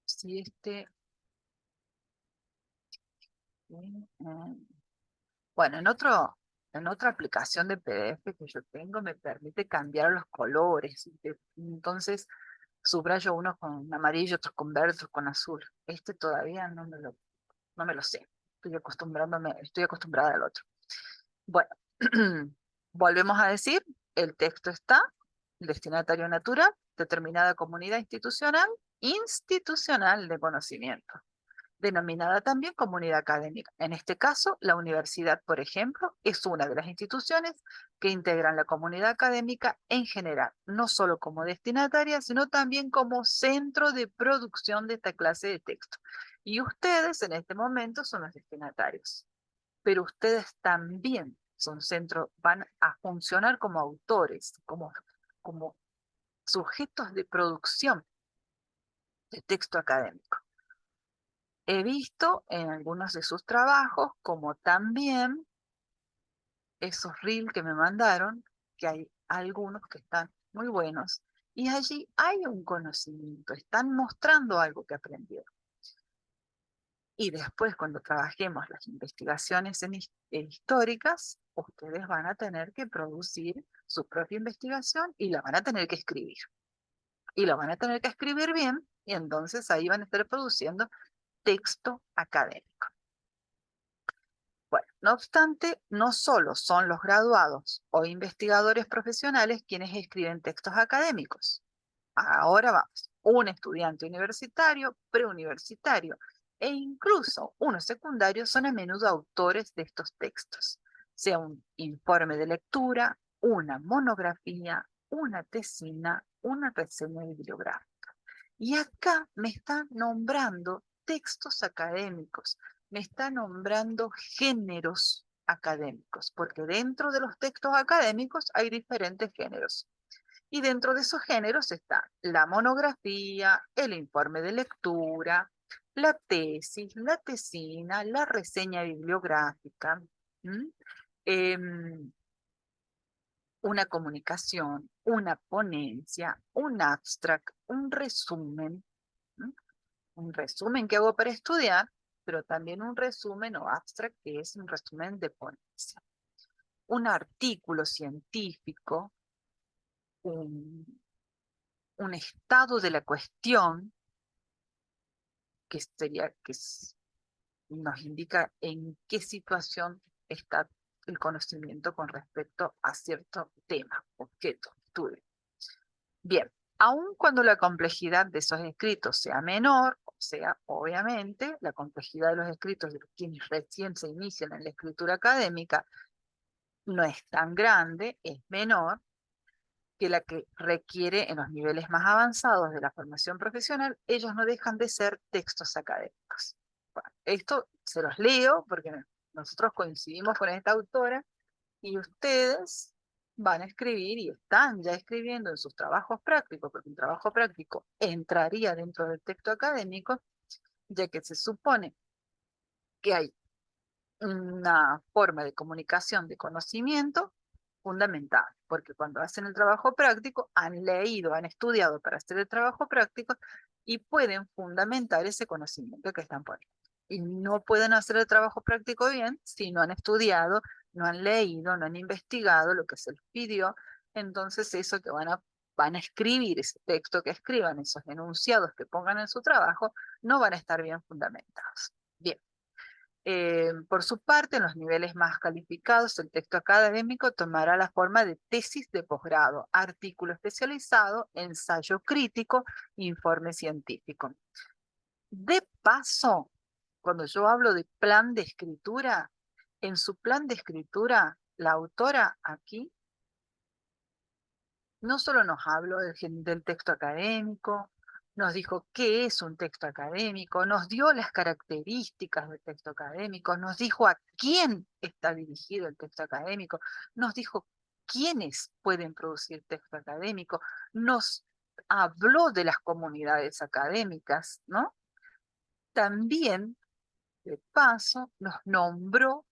si bueno, en otra aplicación de PDF que yo tengo me permite cambiar los colores. Entonces, subrayo unos con amarillo, otros con verde, otros con azul. Este todavía no me lo sé. Estoy acostumbrada al otro. Bueno, volvemos a decir, el texto está, el destinatario natural, determinada comunidad institucional de conocimiento, denominada también comunidad académica. En este caso, la universidad, por ejemplo, es una de las instituciones que integran la comunidad académica en general, no solo como destinataria, sino también como centro de producción de esta clase de texto. Y ustedes en este momento son los destinatarios. pero ustedes también son centro, van a funcionar como autores, como sujetos de producción de texto académico. He visto en algunos de sus trabajos, como también esos reels que me mandaron, que hay algunos que están muy buenos, y allí hay un conocimiento, están mostrando algo que aprendieron. Y después, cuando trabajemos las investigaciones históricas, ustedes van a tener que producir su propia investigación y la van a tener que escribir. Y lo van a tener que escribir bien, y entonces ahí van a estar produciendo texto académico. Bueno, no obstante, no solo son los graduados o investigadores profesionales quienes escriben textos académicos. Ahora vamos, un estudiante universitario, preuniversitario e incluso uno secundario son a menudo autores de estos textos, sea un informe de lectura, una monografía, una tesina, una reseña bibliográfica. Y acá me está nombrando textos académicos, me está nombrando géneros académicos, porque dentro de los textos académicos hay diferentes géneros. Y dentro de esos géneros está la monografía, el informe de lectura, la tesis, la tesina, la reseña bibliográfica, em, una comunicación, una ponencia, un abstract, un resumen, ¿m? Un resumen que hago para estudiar, pero también un resumen o abstract que es un resumen de ponencia. Un artículo científico, un, un estado de la cuestión, que sería que nos indica en qué situación está el conocimiento con respecto a cierto tema, objeto, estudio. Bien, aun cuando la complejidad de esos escritos sea menor, o sea, obviamente, la complejidad de los escritos de quienes recién se inician en la escritura académica no es tan grande, es menor que la que requiere en los niveles más avanzados de la formación profesional, ellos no dejan de ser textos académicos. Bueno, esto se los leo porque nosotros coincidimos con esta autora y ustedes van a escribir y están ya escribiendo en sus trabajos prácticos, porque un trabajo práctico entraría dentro del texto académico, ya que se supone que hay una forma de comunicación de conocimiento fundamental, porque cuando hacen el trabajo práctico han leído, han estudiado para hacer el trabajo práctico y pueden fundamentar ese conocimiento que están poniendo. Y no pueden hacer el trabajo práctico bien si no han estudiado, no han leído, no han investigado lo que se les pidió. Entonces eso que van a escribir, ese texto que escriban, esos enunciados que pongan en su trabajo, no van a estar bien fundamentados. Bien. Por su parte, en los niveles más calificados, el texto académico tomará la forma de tesis de posgrado, artículo especializado, ensayo crítico, informe científico. De paso, cuando yo hablo de plan de escritura, en su plan de escritura, la autora aquí no solo nos habló del texto académico, nos dijo qué es un texto académico, nos dio las características del texto académico, nos dijo a quién está dirigido el texto académico, nos dijo quiénes pueden producir texto académico, nos habló de las comunidades académicas, ¿no? También, de paso, nos nombró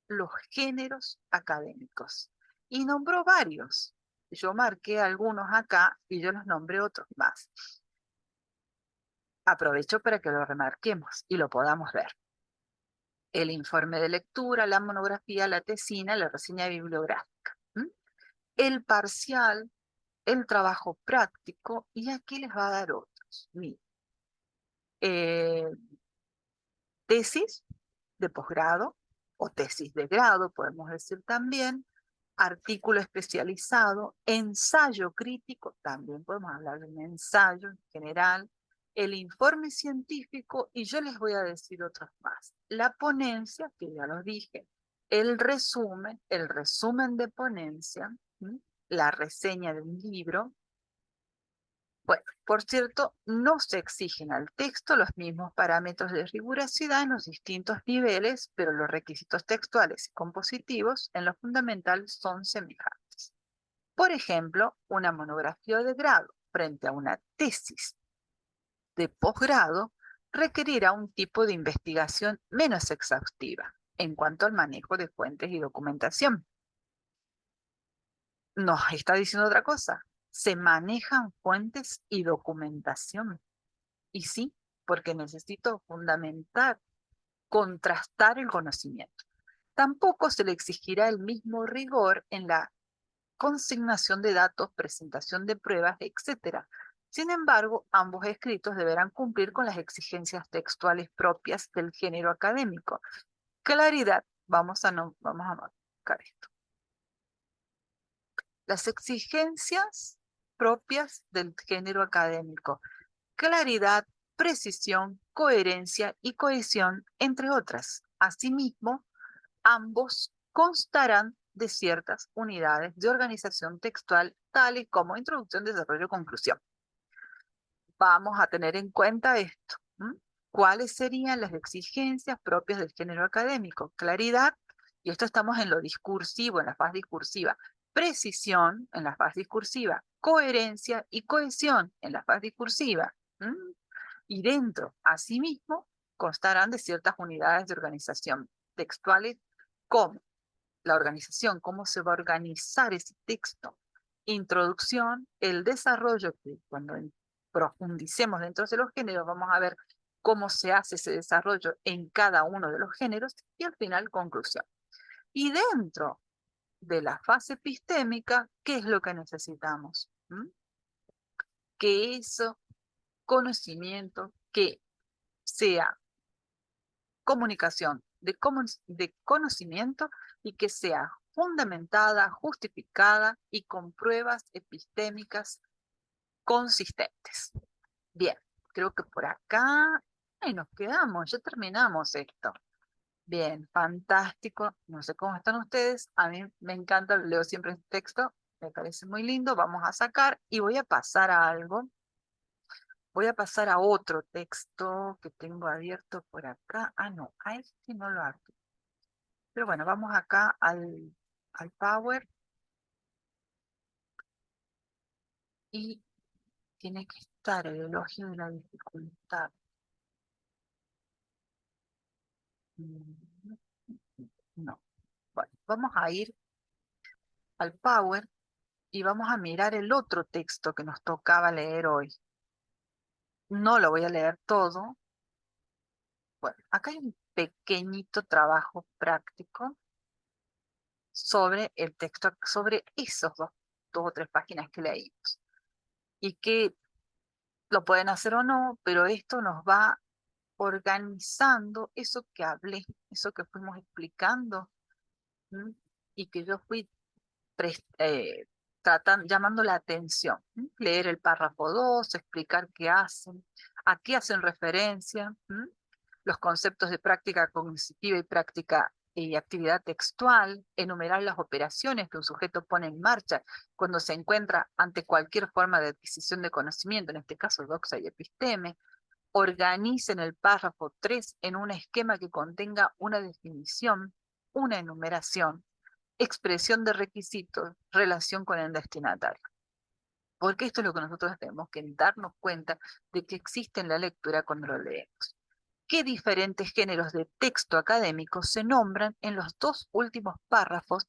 los géneros académicos y nombró varios. Yo marqué algunos acá y yo los nombré otros más. Aprovecho para que lo remarquemos y lo podamos ver. El informe de lectura, la monografía, la tesina, la reseña bibliográfica. El parcial, el trabajo práctico y aquí les va a dar otros. Miren, eh, tesis de posgrado o tesis de grado, podemos decir también, artículo especializado, ensayo crítico, también podemos hablar de un ensayo en general, el informe científico y yo les voy a decir otros más. La ponencia, que ya lo dije, el resumen de ponencia, la reseña de un libro, Bueno, por cierto, no se exigen al texto los mismos parámetros de rigurosidad en los distintos niveles, pero los requisitos textuales y compositivos en lo fundamental son semejantes. Por ejemplo, una monografía de grado frente a una tesis de posgrado requerirá un tipo de investigación menos exhaustiva en cuanto al manejo de fuentes y documentación. Nos está diciendo otra cosa. Se manejan fuentes y documentación. Y sí, porque necesito fundamentar, contrastar el conocimiento. Tampoco se le exigirá el mismo rigor en la consignación de datos, presentación de pruebas, etcétera. Sin embargo, ambos escritos deberán cumplir con las exigencias textuales propias del género académico. Claridad, vamos a marcar esto. Las exigencias propias del género académico. Claridad, precisión, coherencia y cohesión, entre otras. Asimismo, ambos constarán de ciertas unidades de organización textual, tales como introducción, desarrollo, conclusión. Vamos a tener en cuenta esto. ¿Cuáles serían las exigencias propias del género académico? Claridad, y esto estamos en lo discursivo, en la fase discursiva. Precisión, en la fase discursiva. Coherencia y cohesión, en la fase discursiva. Y dentro, asimismo, constarán de ciertas unidades de organización textuales, como la organización, cómo se va a organizar ese texto. Introducción, el desarrollo, que cuando profundicemos dentro de los géneros vamos a ver cómo se hace ese desarrollo en cada uno de los géneros y al final conclusión. Y dentro de la fase epistémica, ¿qué es lo que necesitamos? Que eso conocimiento que sea comunicación de conocimiento y que sea fundamentada, justificada y con pruebas epistémicas consistentes. Bien, creo que por acá ahí nos quedamos, ya terminamos esto. Bien, fantástico. No sé cómo están ustedes. A mí me encanta, leo siempre el texto, me parece muy lindo. Vamos a sacar y voy a pasar a algo. Voy a pasar a otro texto que tengo abierto por acá. Ah, no, a este no lo abro. Pero bueno, vamos acá al Power y tiene que estar el elogio de la dificultad. Mm, No. Bueno, vamos a ir al Power y vamos a mirar el otro texto que nos tocaba leer hoy. No lo voy a leer todo. Bueno, acá hay un pequeñito trabajo práctico sobre el texto, sobre esos dos o tres páginas que leímos. Y que lo pueden hacer o no, pero esto nos va organizando eso que hablé, eso que fuimos explicando, ¿m? Y que yo fui llamando la atención. Leer el párrafo 2, explicar qué hacen, a qué hacen referencia, los conceptos de práctica cognitiva y práctica y actividad textual, enumerar las operaciones que un sujeto pone en marcha cuando se encuentra ante cualquier forma de adquisición de conocimiento, en este caso doxa y episteme. Organicen el párrafo 3 en un esquema que contenga una definición, una enumeración, expresión de requisitos, relación con el destinatario. Porque esto es lo que nosotros tenemos que darnos cuenta de que existe en la lectura cuando lo leemos. ¿Qué diferentes géneros de texto académico se nombran en los dos últimos párrafos?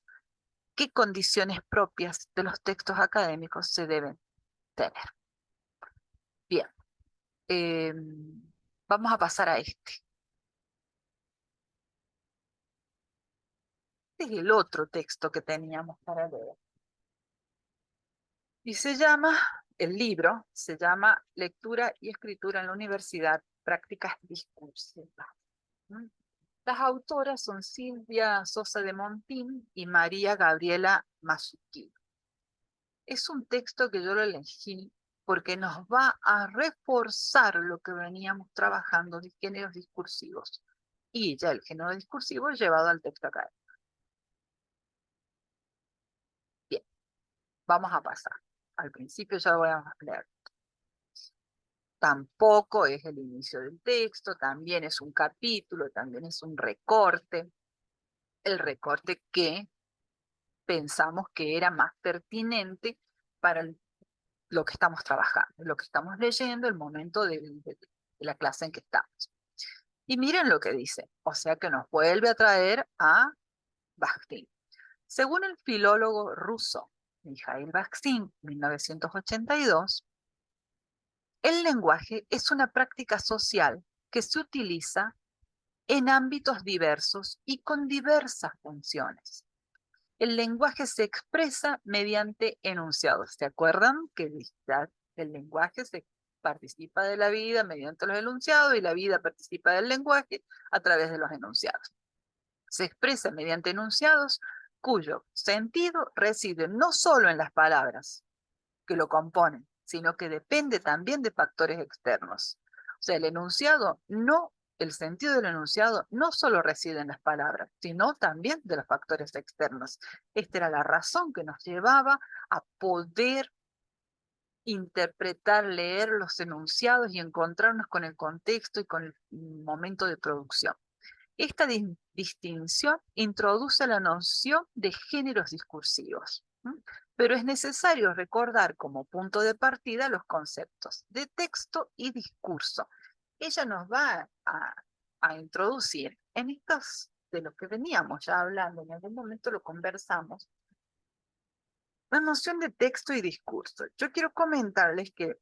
¿Qué condiciones propias de los textos académicos se deben tener? Bien, eh, vamos a pasar a este. Este es el otro texto que teníamos para leer. Y el libro se llama Lectura y Escritura en la Universidad, Prácticas Discursivas. ¿Mm? Las autoras son Silvia Sosa de Montín y María Gabriela Mazzucchelli. Es un texto que yo lo elegí porque nos va a reforzar lo que veníamos trabajando de géneros discursivos. Y ya el género discursivo llevado al texto académico. Bien, vamos a pasar. Al principio ya voy a leer. tampoco es el inicio del texto, también es un capítulo, también es un recorte. El recorte que pensamos que era más pertinente para lo que estamos trabajando, lo que estamos leyendo, el momento de la clase en que estamos. Y miren lo que dice, o sea que nos vuelve a traer a Bakhtin. Según el filólogo ruso Mikhail Bakhtin, 1982, el lenguaje es una práctica social que se utiliza en ámbitos diversos y con diversas funciones. El lenguaje se expresa mediante enunciados. ¿Se acuerdan que el lenguaje se participa de la vida mediante los enunciados y la vida participa del lenguaje a través de los enunciados? Se expresa mediante enunciados cuyo sentido reside no solo en las palabras que lo componen, sino que depende también de factores externos. O sea, el sentido del enunciado no solo reside en las palabras, sino también de los factores externos. Esta era la razón que nos llevaba a poder interpretar, leer los enunciados y encontrarnos con el contexto y con el momento de producción. Esta distinción introduce la noción de géneros discursivos, pero es necesario recordar como punto de partida los conceptos de texto y discurso. Ella nos va a introducir en estos de lo que veníamos ya hablando, en algún momento lo conversamos, la noción de texto y discurso. Yo quiero comentarles que,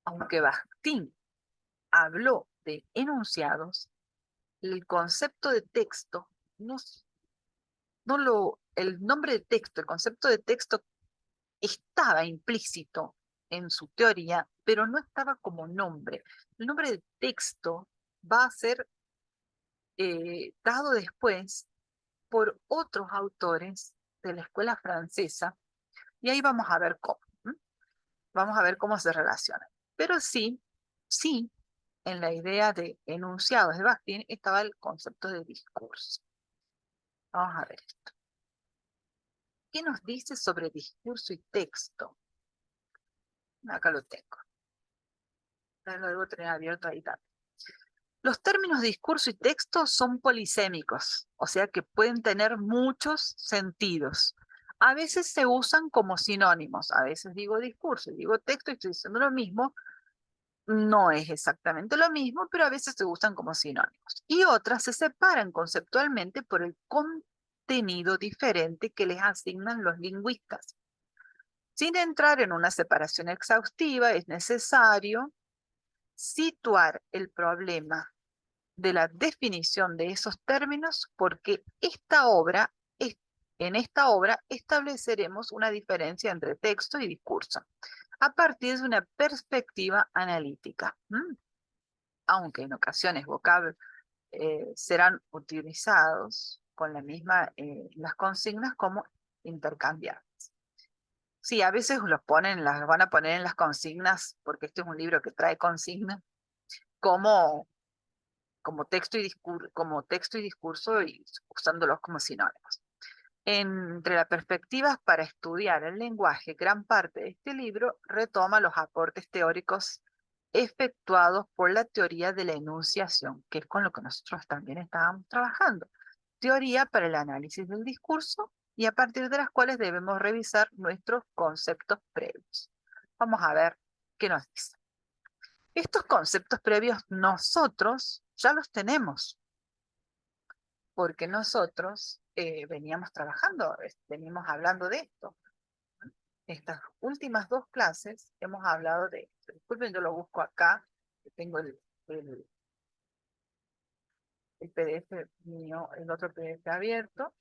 aunque Bakhtin habló de enunciados, el concepto de texto no, el nombre de texto, el concepto de texto estaba implícito en su teoría, pero no estaba como nombre. El nombre de texto va a ser dado después por otros autores de la escuela francesa, y ahí vamos a ver cómo. Vamos a ver cómo se relacionan. Pero sí, en la idea de enunciados de Bakhtin estaba el concepto de discurso. Vamos a ver esto. ¿Qué nos dice sobre discurso y texto? Acá lo tengo. Lo debo tener abierto ahí también. Los términos discurso y texto son polisémicos, o sea que pueden tener muchos sentidos. A veces se usan como sinónimos, a veces digo discurso y digo texto y estoy diciendo lo mismo. No es exactamente lo mismo, pero a veces se usan como sinónimos. Y otras se separan conceptualmente por el contenido diferente que les asignan los lingüistas. Sin entrar en una separación exhaustiva, es necesario situar el problema de la definición de esos términos porque en esta obra estableceremos una diferencia entre texto y discurso a partir de una perspectiva analítica. Aunque en ocasiones vocablos serán utilizados con la misma, las consignas como intercambiables. Sí, a veces las van a poner en las consignas, porque este es un libro que trae consignas, como, como texto y discurso y usándolos como sinónimos. Entre las perspectivas para estudiar el lenguaje, gran parte de este libro retoma los aportes teóricos efectuados por la teoría de la enunciación, que es con lo que nosotros también estábamos trabajando. Teoría para el análisis del discurso y a partir de las cuales debemos revisar nuestros conceptos previos. Vamos a ver qué nos dice. Estos conceptos previos nosotros ya los tenemos, porque nosotros veníamos trabajando, venimos hablando de esto. Estas últimas dos clases hemos hablado de esto. Disculpen, yo lo busco acá, que tengo el PDF mío, el otro PDF abierto.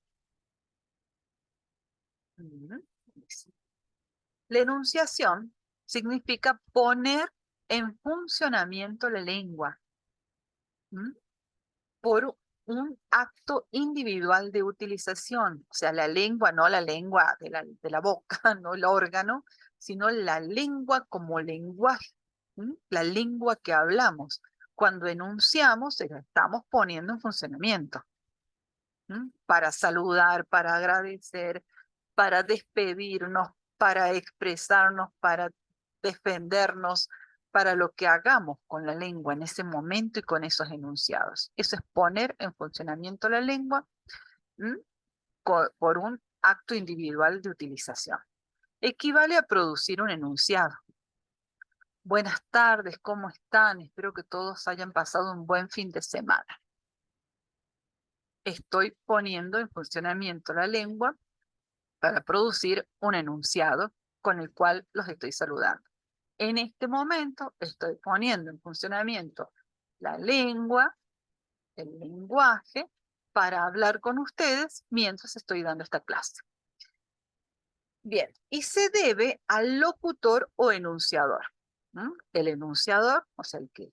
La enunciación significa poner en funcionamiento la lengua por un acto individual de utilización. O sea, la lengua, no la lengua de la boca, no el órgano, sino la lengua como lenguaje, la lengua que hablamos. Cuando enunciamos, la estamos poniendo en funcionamiento. Para saludar, para agradecer, para despedirnos, para expresarnos, para defendernos, para lo que hagamos con la lengua en ese momento y con esos enunciados. Eso es poner en funcionamiento la lengua por un acto individual de utilización. Equivale a producir un enunciado. Buenas tardes, ¿cómo están? Espero que todos hayan pasado un buen fin de semana. Estoy poniendo en funcionamiento la lengua para producir un enunciado con el cual los estoy saludando. En este momento estoy poniendo en funcionamiento la lengua, el lenguaje, para hablar con ustedes mientras estoy dando esta clase. Bien, y se debe al locutor o enunciador. El enunciador, o sea, el que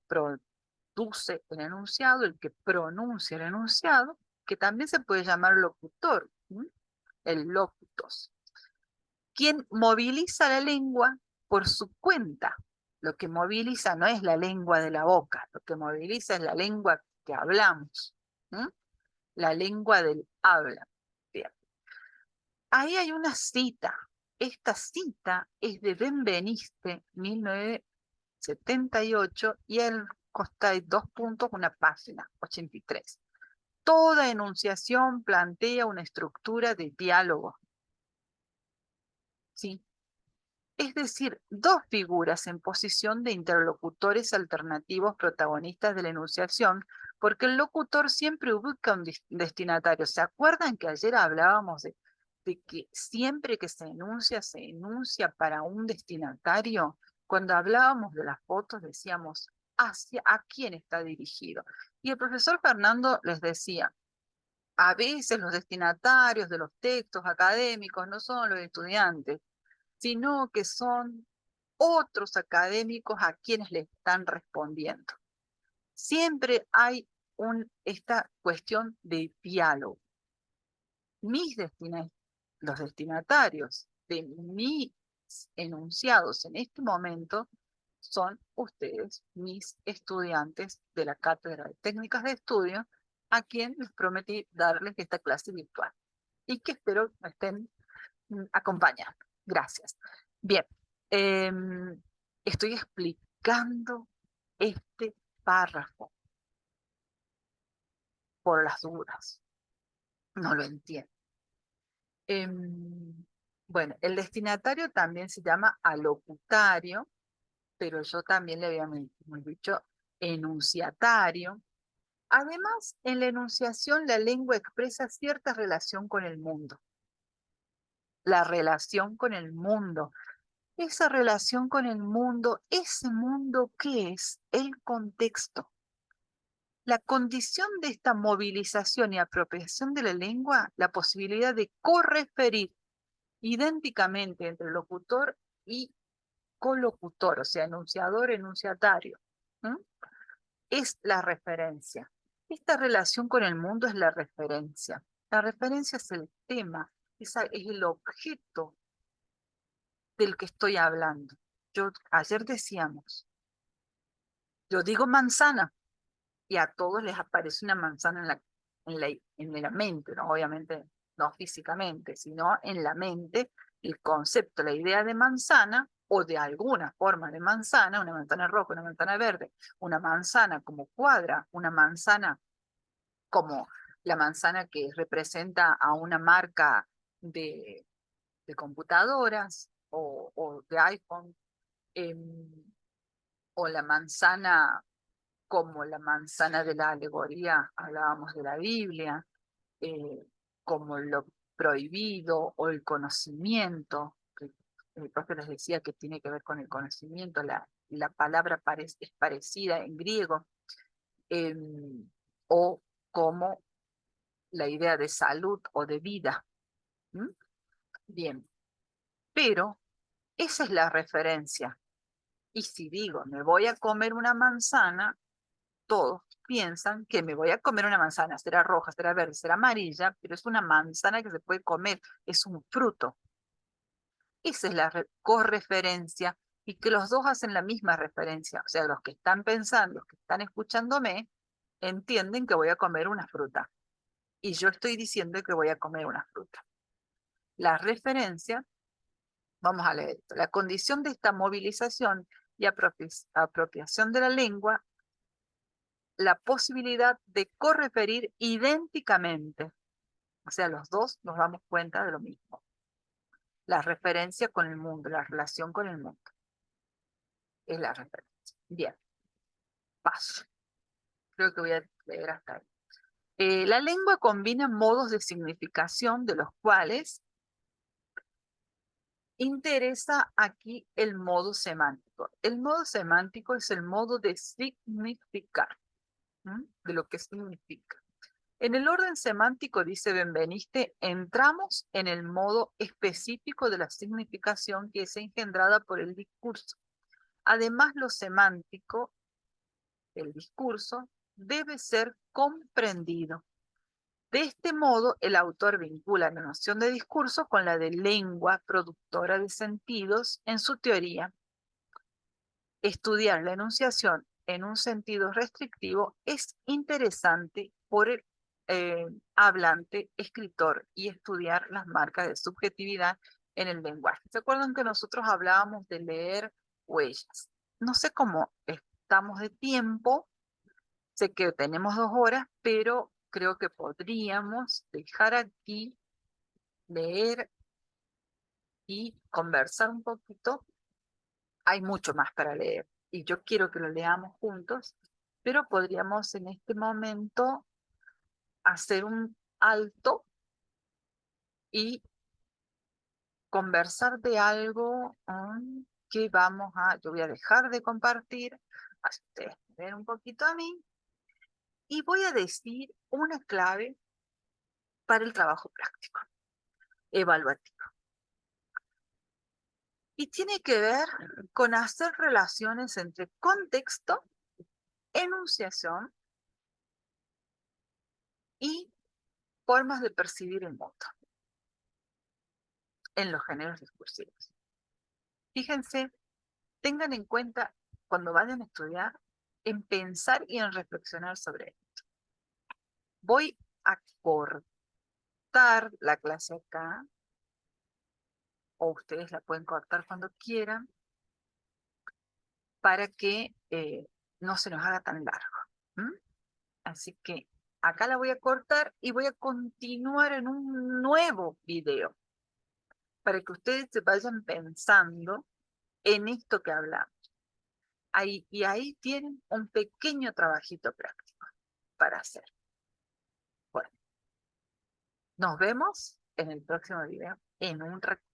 produce el enunciado, el que pronuncia el enunciado, que también se puede llamar locutor, el locutos. Quien moviliza la lengua por su cuenta. Lo que moviliza no es la lengua de la boca, lo que moviliza es la lengua que hablamos, la lengua del habla. Bien. Ahí hay una cita. Esta cita es de Benveniste, 1978, y él consta de 2 puntos, una página, 83. Toda enunciación plantea una estructura de diálogo. ¿Sí? Es decir, dos figuras en posición de interlocutores alternativos protagonistas de la enunciación, porque el locutor siempre ubica un destinatario. ¿Se acuerdan que ayer hablábamos de que siempre que se enuncia para un destinatario? Cuando hablábamos de las fotos decíamos, ¿hacia a quién está dirigido? Y el profesor Fernando les decía, a veces los destinatarios de los textos académicos no son los estudiantes, sino que son otros académicos a quienes le están respondiendo. Siempre hay esta cuestión de diálogo. Los destinatarios de mis enunciados en este momento son ustedes, mis estudiantes de la Cátedra de Técnicas de Estudio, a quien les prometí darles esta clase virtual y que espero me estén acompañando. Gracias. Bien, estoy explicando este párrafo por las dudas. No lo entiendo. Bueno, el destinatario también se llama alocutario, pero yo también le había dicho enunciatario. Además, en la enunciación la lengua expresa cierta relación con el mundo. La relación con el mundo. Esa relación con el mundo, ese mundo que es el contexto. La condición de esta movilización y apropiación de la lengua, la posibilidad de correferir idénticamente entre locutor y colocutor, o sea, enunciador, enunciatario, es la referencia. Esta relación con el mundo es la referencia. La referencia es el tema, es el objeto del que estoy hablando. Ayer decíamos, yo digo manzana y a todos les aparece una manzana en la mente, ¿no? Obviamente no físicamente, sino en la mente, el concepto, la idea de manzana o de alguna forma de manzana, una manzana roja, una manzana verde, una manzana como cuadra, una manzana como la manzana que representa a una marca de, de computadoras o de iPhone, o la manzana como la manzana de la alegoría, hablábamos de la Biblia, eh, como lo prohibido o el conocimiento, que el profe les decía que tiene que ver con el conocimiento, la palabra es parecida en griego, eh, o como la idea de salud o de vida. Bien, pero esa es la referencia. Y si digo, me voy a comer una manzana, todos piensan que me voy a comer una manzana, será roja, será verde, será amarilla, pero es una manzana que se puede comer, es un fruto. Esa es la correferencia y que los dos hacen la misma referencia. O sea, los que están pensando, los que están escuchándome, entienden que voy a comer una fruta. Y yo estoy diciendo que voy a comer una fruta. La referencia, vamos a leer esto, la condición de esta movilización y apropiación de la lengua, la posibilidad de correferir idénticamente. O sea, los dos nos damos cuenta de lo mismo. La referencia con el mundo, la relación con el mundo. Es la referencia. Bien, paso. Creo que voy a leer hasta ahí. La lengua combina modos de significación de los cuales interesa aquí el modo semántico. El modo semántico es el modo de significar, de lo que significa. En el orden semántico, dice Benveniste, entramos en el modo específico de la significación que es engendrada por el discurso. Además, lo semántico del discurso debe ser comprendido. De este modo, el autor vincula la noción de discurso con la de lengua productora de sentidos en su teoría. Estudiar la enunciación en un sentido restrictivo es interesante por el hablante, escritor y estudiar las marcas de subjetividad en el lenguaje. ¿Se acuerdan que nosotros hablábamos de leer huellas? No sé cómo estamos de tiempo, sé que tenemos 2 horas, pero creo que podríamos dejar aquí, leer y conversar un poquito. Hay mucho más para leer y yo quiero que lo leamos juntos, pero podríamos en este momento hacer un alto y conversar de algo que yo voy a dejar de compartir, así ustedes me ven un poquito a mí, y voy a decir una clave para el trabajo práctico, evaluativo. Y tiene que ver con hacer relaciones entre contexto, enunciación y formas de percibir el mundo en los géneros discursivos. Fíjense, tengan en cuenta cuando vayan a estudiar, en pensar y en reflexionar sobre esto. Voy a cortar la clase acá, o ustedes la pueden cortar cuando quieran, para que no se nos haga tan largo. Así que acá la voy a cortar y voy a continuar en un nuevo video para que ustedes se vayan pensando en esto que hablamos. Y ahí tienen un pequeño trabajito práctico para hacer. Bueno, nos vemos en el próximo video en un ratito.